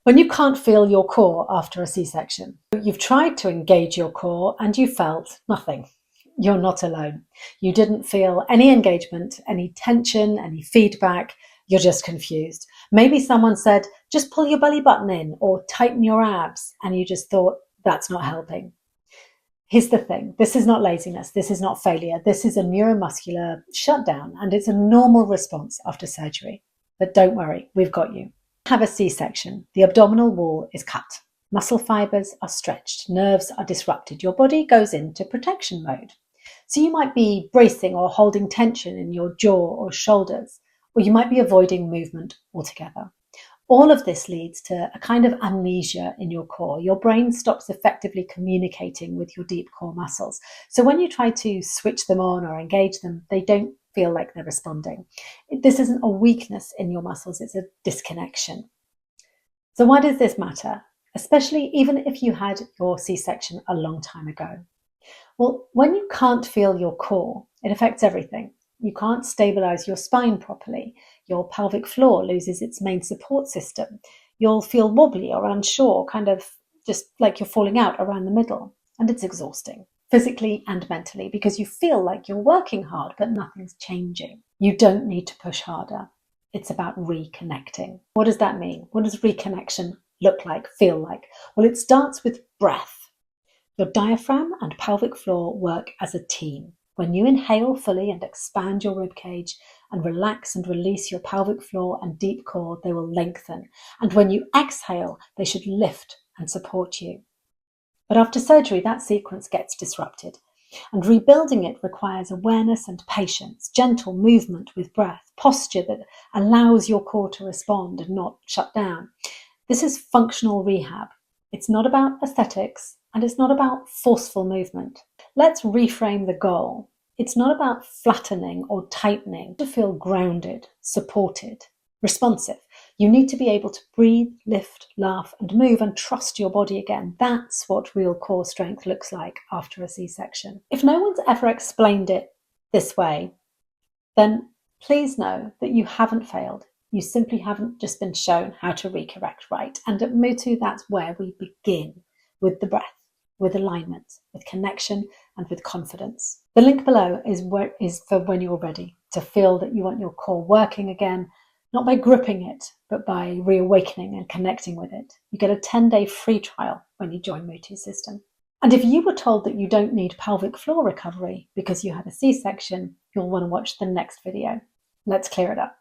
When you can't feel your core after a C-section, you've tried to engage your core and you felt nothing. You're not alone. You didn't feel any engagement, any tension, any feedback. You're just confused. Maybe someone said, just pull your belly button in or tighten your abs. And you just thought, that's not helping. Here's the thing. This is not laziness. This is not failure. This is a neuromuscular shutdown, and it's a normal response after surgery. But don't worry, we've got you. Have a C-section, the abdominal wall is cut. Muscle fibers are stretched, nerves are disrupted. Your body goes into protection mode. So you might be bracing or holding tension in your jaw or shoulders, or you might be avoiding movement altogether. All of this leads to a kind of amnesia in your core. Your brain stops effectively communicating with your deep core muscles. So when you try to switch them on or engage them, they don't feel like they're responding. This isn't a weakness in your muscles, it's a disconnection. So why does this matter? Especially even if you had your C-section a long time ago. Well, when you can't feel your core, it affects everything. You can't stabilize your spine properly. Your pelvic floor loses its main support system. You'll feel wobbly or unsure, kind of just like you're falling out around the middle. And it's exhausting, physically and mentally, because you feel like you're working hard, but nothing's changing. You don't need to push harder. It's about reconnecting. What does that mean? What does reconnection look like, feel like? Well, it starts with breath. Your diaphragm and pelvic floor work as a team. When you inhale fully and expand your rib cage and relax and release your pelvic floor and deep core, they will lengthen. And when you exhale, they should lift and support you. But after surgery, that sequence gets disrupted. And rebuilding it requires awareness and patience, gentle movement with breath, posture that allows your core to respond and not shut down. This is functional rehab. It's not about aesthetics and it's not about forceful movement. Let's reframe the goal. It's not about flattening or tightening. To feel grounded, supported, responsive. You need to be able to breathe, lift, laugh, and move and trust your body again. That's what real core strength looks like after a C-section. If no one's ever explained it this way, then please know that you haven't failed. You simply haven't just been shown how to recorrect right. And at MUTU, that's where we begin, with the breath, with alignment, with connection, and with confidence. The link below is for when you're ready to feel that you want your core working again, not by gripping it, but by reawakening and connecting with it. You get a 10-day free trial when you join MUTU system. And if you were told that you don't need pelvic floor recovery because you had a C-section, you'll want to watch the next video. Let's clear it up.